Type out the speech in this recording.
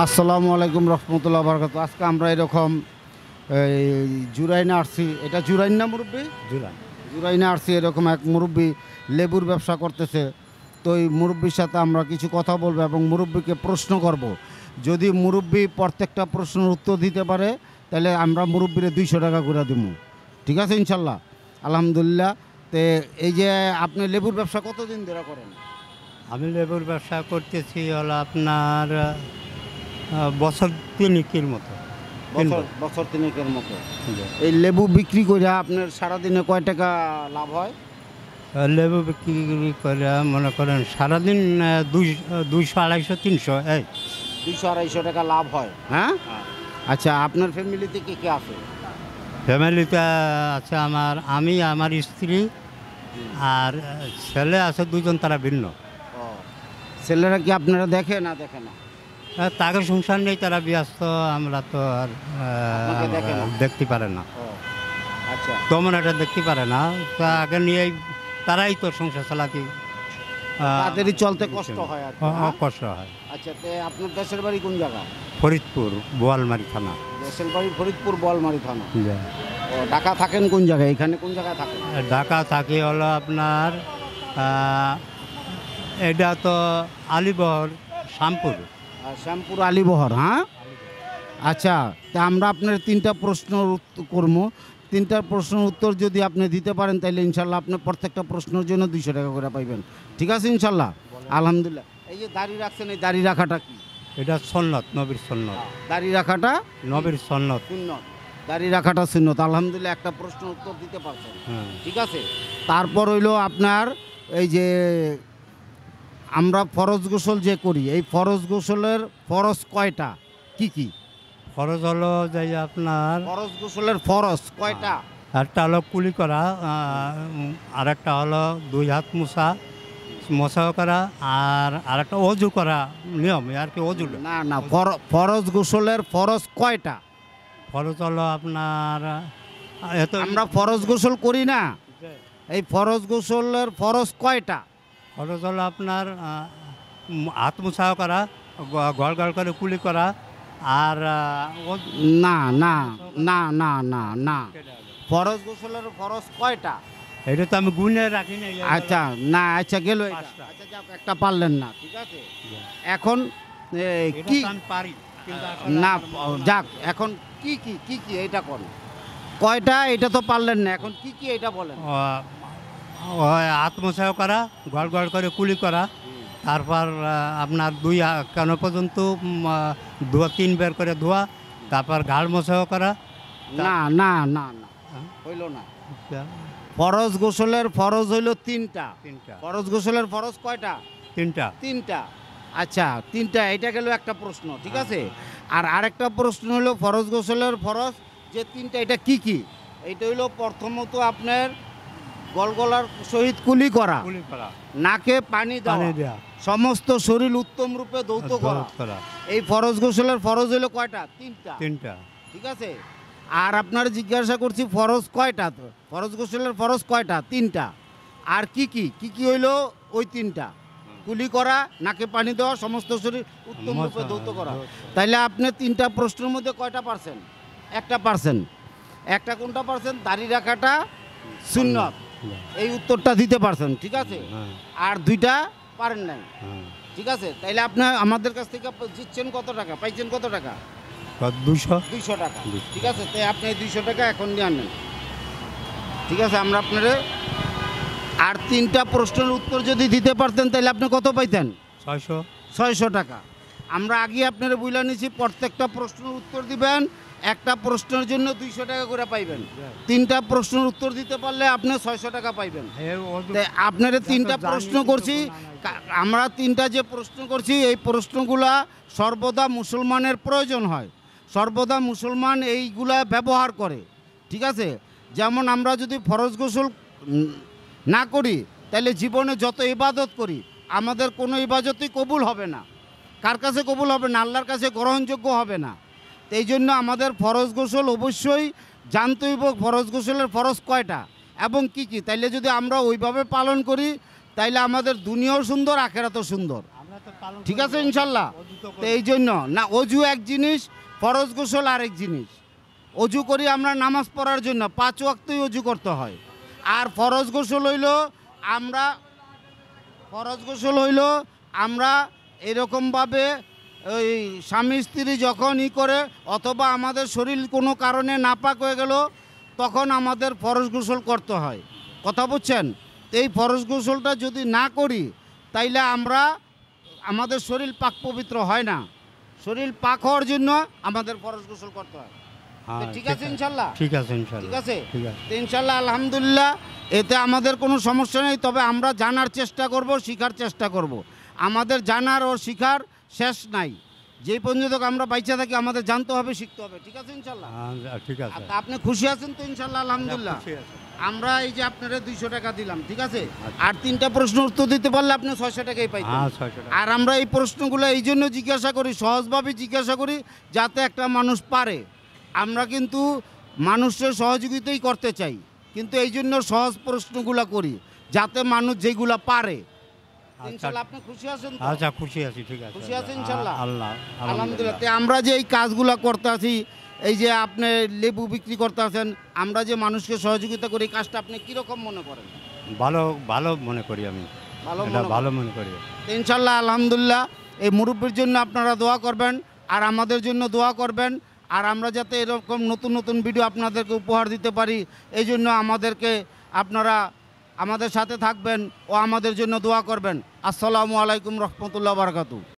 আসসালামু আলাইকুম রহমতুল্লাহ বরকাত। আজকে আমরা এরকম জুরাইনে আসছি। এটা জুরাইন না মুরব্বী? জুরাইনে আসছি। এরকম এক মুরব্বী লেবুর ব্যবসা করতেছে। তো এই মুরব্বীর সাথে আমরা কিছু কথা বলবো এবং মুরব্বীকে প্রশ্ন করব। যদি মুরব্বী প্রত্যেকটা প্রশ্নের উত্তর দিতে পারে তাহলে আমরা মুরব্বীরে 200 টাকা করে দিব। ঠিক আছে ইনশাল্লাহ? আলহামদুলিল্লাহ। তো এই যে আপনি লেবুর ব্যবসা কতদিন ধরে করেন? আমি লেবুর ব্যবসা করতেছি হলো আপনার বছর তিনেকের মতো। বছর তিনেকের মতো। এই লেবু বিক্রি করে আপনার সারাদিনে কয় টাকা লাভ হয়? লেবু বিক্রি করে মনে করেন সারাদিন 200, 250, 300 এই 200-250 টাকা লাভ হয়। হ্যাঁ, আচ্ছা। আপনার ফ্যামিলিতে কে কে আছে? ফ্যামিলিতে আছে আমি আমার স্ত্রী আর ছেলে আছে 2জন, তারা ভিন্ন। ছেলেরা কি আপনারা দেখে না? দেখে না। তাকে সংসার নেই, তারা ব্যস্ত, আমরা তো আর দেখতে পারে না। আচ্ছা, তেমন এটা দেখতে পারে না। তাকে নিয়েই তারাই তো সংসার চালাতে তাদেরই চলতে কষ্ট হয় আর কি। কষ্ট হয়। আচ্ছা, তো আপনার দেশের বাড়ি কোন জায়গা? ফরিদপুর, বোয়ালমারি থানা। দেশের বাড়ি ফরিদপুর, বোয়ালমারি থানা। ঢাকা থাকেন কোন জায়গায়? এখানে কোন জায়গায় থাকেন? ঢাকা থাকি হলো আপনার এটা তো আলিবহর, শ্যামপুর। শ্যামপুর, আলিবহর। হ্যাঁ, আচ্ছা। তা আমরা আপনার 3টা প্রশ্ন করবো। 3টা প্রশ্নের উত্তর যদি আপনি দিতে পারেন তাহলে ইনশাল্লাহ আপনি প্রত্যেকটা প্রশ্নের জন্য 200 টাকা করে পাইবেন। ঠিক আছে ইনশাল্লাহ? আলহামদুলিল্লাহ। এই যে দাড়ি রাখছেন, এই দাড়ি রাখাটা কি? এটা সুন্নত, নবীর সুন্নত। দাড়ি রাখাটা নবীর সুন্নত। সুন্নত, দাড়ি রাখাটা সুন্নত। আলহামদুলিল্লাহ, একটা প্রশ্নের উত্তর দিতে পারছেন। ঠিক আছে। তারপর হইলো আপনার এই যে আমরা ফরজ গোসল যে করি, এই ফরজ গোসলের ফরজ কয়টা, কি কি? ফরজ হলো যে আপনার ফরজ গোসলের ফরজ কয়টা? একটা হলো কুলি করা, আর একটা হলো 2 হাত মোছা করা, আর আরেকটা অজু করা নিয়ম আর কি। অজু না না, ফরজ গোসলের ফরজ কয়টা? ফরজ হলো আপনার এত আমরা ফরজ গোসল করি না, এই ফরজ গোসলের ফরজ কয়টা? ফরজ হলো আপনার হাত মোছা করা, গড় গড় করে কুলি করা, আর না না না না না না, ফরজ গোসলের ফরজ কয়টা? এটা তো আমি গুনে রাখি না। আচ্ছা, না, আচ্ছা গেল। আচ্ছা, যাক, একটা পারলেন না। ঠিক আছে। এখন কি আমি পারি না, যাক, এখন কি কি কি কি এটা করেন কয়টা? এটা তো পারলেন না, এখন কি কি এটা বলেন। হাত মোছা করা, গড় গড় করে কুলি করা, তারপর আপনার 2 কান পর্যন্ত 2-3 বার করে ধোয়া, তারপর ঘাড় মোছাও করা। না না না না, হইল না। ফরজ গোসলের ফরজ হইল 3টা। ফরজ গোসলের ফরজ কয়টা? 3টা। আচ্ছা, 3টা। এটা গেল একটা প্রশ্ন। ঠিক আছে। আর আরেকটা প্রশ্ন হলো ফরজ গোসলের ফরজ যে 3টা, এটা কি কি? এইটা হইল প্রথমত আপনার গলগলার সহিত কুলি করা, নাকে পানি দেওয়া, সমস্ত শরীর উত্তম রূপে ধৌত করা। এই ফরজ গোসলের ফরজ হইল কয়টা? 3টা। ঠিক আছে। আর আপনার জিজ্ঞাসা করছি ফরজ কয়টা? তো ফরজ গোসলের ফরজ কয়টা? 3টা। আর কি কি কি কি হইল? ওই 3টা। কুলি করা, নাকে পানি দেওয়া, সমস্ত শরীর উত্তম রূপে ধৌত করা। তাইলে আপনি 3টা প্রশ্নের মধ্যে কয়টা পারছেন? একটা পারছেন। একটা কোনটা পারছেন? দাড়ি রাখাটা সুন্নত, এই উত্তরটা দিতে পারছেন। ঠিক আছে। আর 2টা পারেন নাই। ঠিক আছে। তাইলে আপনি আমাদের কাছ থেকে জিতছেন কত টাকা? পাইছেন কত টাকা? 200 টাকা। ঠিক আছে। তাই আপনি 200 টাকা এখন নিয়ে আনেন। ঠিক আছে। আমরা আপনারা আর 3টা প্রশ্নের উত্তর যদি দিতে পারতেন তাহলে আপনি কত পাইতেন? 600 টাকা। আমরা আগে আপনারা বুঝলা নিছি প্রত্যেকটা প্রশ্নের উত্তর দিবেন, একটা প্রশ্নের জন্য 200 টাকা করে পাইবেন। 3টা প্রশ্নের উত্তর দিতে পারলে আপনি 600 টাকা পাইবেন। আপনারা 3টা প্রশ্ন করছি, আমরা 3টা যে প্রশ্ন করছি এই প্রশ্নগুলা সর্বদা মুসলমানের প্রয়োজন হয়, সর্বদা মুসলমান এইগুলা ব্যবহার করে। ঠিক আছে। যেমন আমরা যদি ফরজ গোসল না করি তাহলে জীবনে যত ইবাদত করি আমাদের কোনো ইবাদতই কবুল হবে না। কার কাছে কবুল হবে না? আল্লাহর কাছে গ্রহণযোগ্য হবে না। এই জন্য আমাদের ফরজ গোসল অবশ্যই জানতে হইব ফরজ গোসলের ফরজ কয়টা এবং কি কি। তাইলে যদি আমরা ওইভাবে পালন করি তাইলে আমাদের দুনিয়াও সুন্দর, আখেরাতও সুন্দর। ঠিক আছে ইনশাল্লাহ। তো এই জন্য না, অজু এক জিনিস, ফরজ গোসল আরেক জিনিস। অজু করি আমরা নামাজ পড়ার জন্য, 5 ওয়াক্তই অজু করতে হয়। আর ফরজ গোসল হইল আমরা এরকমভাবে ওই স্বামী স্ত্রী যখন করে অথবা আমাদের শরীর কোনো কারণে নাপাক হয়ে গেল তখন আমাদের ফরজ গোসল করতে হয়। কথা বুঝছেন? এই ফরজ গোসলটা যদি না করি তাইলে আমাদের শরীর পাক পবিত্র হয় না। শরীর পাক হওয়ার জন্য আমাদের ফরজ গোসল করতে হয়। তো ঠিক আছে ইনশাল্লাহ? ঠিক আছে ইনশাল্লাহ। ঠিক আছে, ঠিক আছে। তো ইনশাল্লাহ আলহামদুলিল্লাহ, এতে আমাদের কোনো সমস্যা নেই। তবে আমরা জানার চেষ্টা করব, শিখার চেষ্টা করব। আমাদের জানার ও শিখার শেষ নাই। যেই পর্যন্ত আমরা বাইচা থাকি আমাদের জানতে হবে, শিখতে হবে। ঠিক আছে ইনশাল্লাহ? ঠিক আছে। তা আপনি খুশি আছেন তো ইনশাল্লাহ? আলহামদুলিল্লাহ। আমরা এই যে আপনারা 200 টাকা দিলাম, ঠিক আছে? আর 3টা প্রশ্ন উত্তর দিতে পারলে আপনি 600 টাকাই পাইতেন। আর আমরা এই প্রশ্নগুলো এই জন্য জিজ্ঞাসা করি, সহজভাবে জিজ্ঞাসা করি, যাতে একটা মানুষ পারে। আমরা কিন্তু মানুষের সহযোগিতাই করতে চাই, কিন্তু এই জন্য সহজ প্রশ্নগুলো করি যাতে মানুষ যেগুলো পারে। ইনশাআল্লাহ আপনি খুশি আছেন তো? আচ্ছা, খুশি আছি। ঠিক আছে, খুশি আছেন ইনশাআল্লাহ? আলহামদুলিল্লাহ। তো আমরা যে এই কাজগুলো করতে আছি, এই যে আপনি লেবু বিক্রি করতে আছেন, আমরা যে মানুষকে সহযোগিতা করি, এই কাজটা আপনি কীরকম মনে করেন? ভালো মনে করি আমি। ভালো মনে করি। তো ইনশাআল্লাহ আলহামদুলিল্লাহ, এই মুরব্বির জন্য আপনারা দোয়া করবেন আর আমাদের জন্য দোয়া করবেন। আর আমরা যাতে এরকম নতুন নতুন ভিডিও আপনাদেরকে উপহার দিতে পারি, এই জন্য আপনারা আমাদের সাথে থাকবেন ও আমাদের জন্য দোয়া করবেন। আসসালামু আলাইকুম রহমতুল্লাহ বারাকাতু।